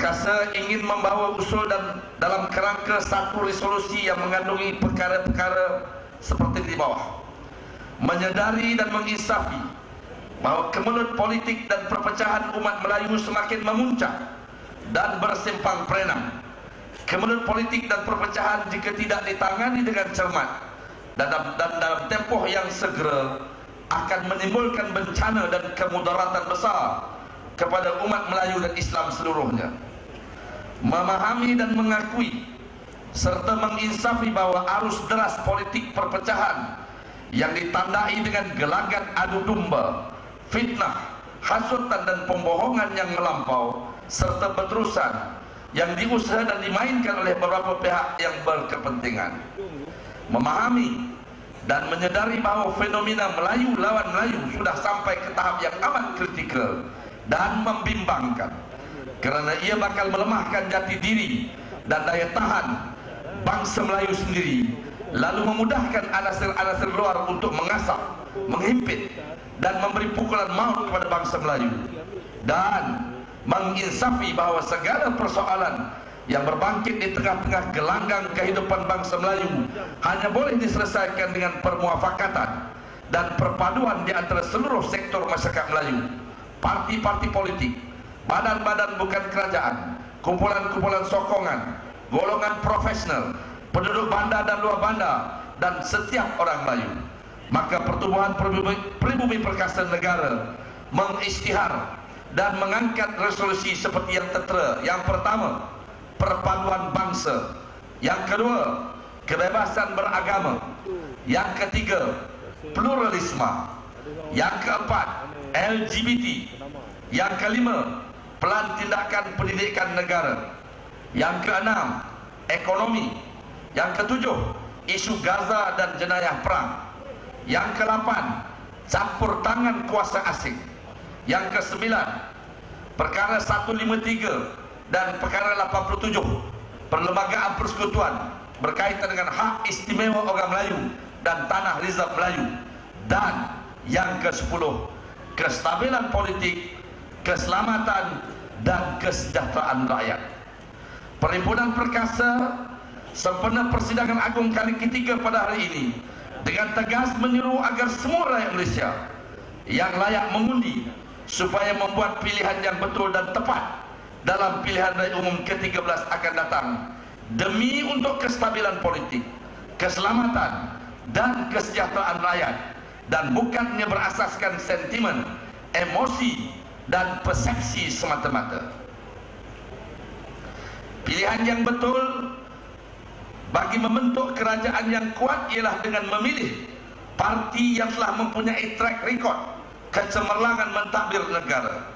Perkasa ingin membawa usul dan dalam kerangka satu resolusi yang mengandungi perkara-perkara seperti di bawah. Menyedari dan menginsafi bahawa kemelut politik dan perpecahan umat Melayu semakin memuncak dan bersimpang perenang. Kemelut politik dan perpecahan jika tidak ditangani dengan cermat dan dalam tempoh yang segera akan menimbulkan bencana dan kemudaratan besar kepada umat Melayu dan Islam seluruhnya. Memahami dan mengakui serta menginsafi bahawa arus deras politik perpecahan yang ditandai dengan gelagat adu domba, fitnah, hasutan dan pembohongan yang melampau serta berterusan yang diusaha dan dimainkan oleh beberapa pihak yang berkepentingan. Memahami dan menyedari bahawa fenomena Melayu lawan Melayu sudah sampai ke tahap yang amat kritikal dan membimbangkan, kerana ia bakal melemahkan jati diri dan daya tahan bangsa Melayu sendiri, lalu memudahkan anasir-anasir luar untuk mengasap, menghimpit dan memberi pukulan maut kepada bangsa Melayu, dan menginsafi bahawa segala persoalan yang berbangkit di tengah-tengah gelanggang kehidupan bangsa Melayu hanya boleh diselesaikan dengan permuafakatan dan perpaduan di antara seluruh sektor masyarakat Melayu, parti-parti politik, badan-badan bukan kerajaan, kumpulan-kumpulan sokongan, golongan profesional, penduduk bandar dan luar bandar, dan setiap orang Melayu. Maka pertubuhan pribumi perkasa negara mengisytihar dan mengangkat resolusi seperti yang tertera. Yang pertama, perpaduan bangsa. Yang kedua, kebebasan beragama. Yang ketiga, pluralisme. Yang keempat, LGBT. Yang kelima, pelan tindakan pendidikan negara. Yang keenam, ekonomi. Yang ketujuh, isu Gaza dan jenayah perang. Yang kedelapan, campur tangan kuasa asing. Yang kesembilan, perkara 153 dan perkara 87, perlembagaan persekutuan berkaitan dengan hak istimewa orang Melayu dan tanah rizab Melayu. Dan yang ke-10, kestabilan politik, keselamatan dan kesejahteraan rakyat. Perhimpunan Perkasa sempena persidangan agung kali ketiga pada hari ini dengan tegas menyuruh agar semua rakyat Malaysia yang layak mengundi supaya membuat pilihan yang betul dan tepat dalam pilihan raya umum ke-13 akan datang, demi untuk kestabilan politik, keselamatan dan kesejahteraan rakyat, dan bukannya berasaskan sentimen, emosi dan persepsi semata-mata. Pilihan yang betul bagi membentuk kerajaan yang kuat ialah dengan memilih parti yang telah mempunyai track record kecemerlangan mentadbir negara.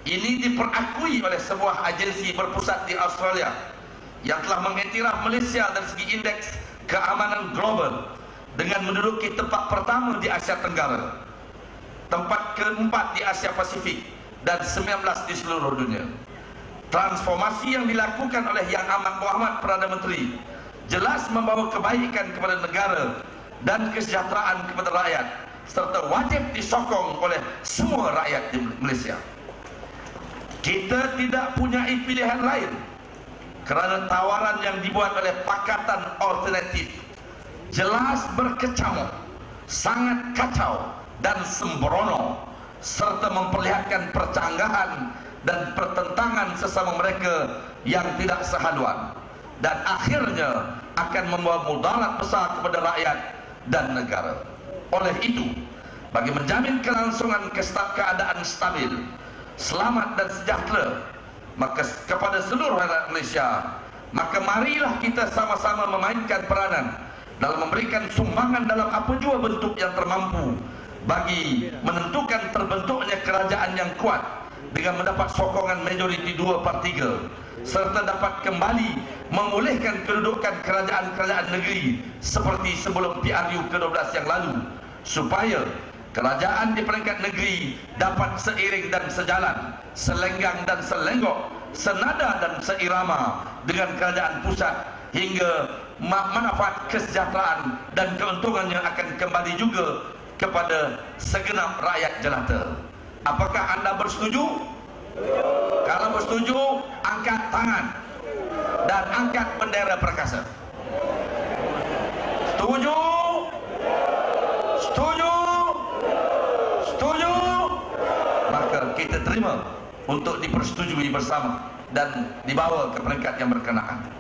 Ini diperakui oleh sebuah agensi berpusat di Australia yang telah mengiktiraf Malaysia dari segi indeks keamanan global dengan menduduki tempat pertama di Asia Tenggara, tempat keempat di Asia Pasifik, dan 19 di seluruh dunia. Transformasi yang dilakukan oleh Yang Amat Mohamad Perdana Menteri jelas membawa kebaikan kepada negara dan kesejahteraan kepada rakyat, serta wajib disokong oleh semua rakyat di Malaysia. Kita tidak punya pilihan lain kerana tawaran yang dibuat oleh Pakatan Alternatif jelas berkecamuk, sangat kacau dan sembrono, serta memperlihatkan percanggahan dan pertentangan sesama mereka yang tidak sehaluan, dan akhirnya akan membawa mudarat besar kepada rakyat dan negara. Oleh itu, bagi menjamin kelangsungan keadaan stabil, selamat dan sejahtera maka kepada seluruh rakyat Malaysia, maka marilah kita sama-sama memainkan peranan dalam memberikan sumbangan dalam apa jua bentuk yang termampu bagi menentukan terbentuknya kerajaan yang kuat dengan mendapat sokongan majoriti 2/3, serta dapat kembali memulihkan kedudukan kerajaan-kerajaan negeri seperti sebelum PRU ke-12 yang lalu, supaya kerajaan di peringkat negeri dapat seiring dan sejalan, selenggang dan selenggok, senada dan seirama dengan kerajaan pusat, hingga manfaat kesejahteraan dan keuntungan yang akan kembali juga kepada segenap rakyat jelata. Apakah anda bersetuju? Kalau bersetuju, angkat tangan dan angkat bendera perkasa. Setuju? Setuju? Setuju? Maka kita terima untuk dipersetujui bersama dan dibawa ke peringkat yang berkenaan.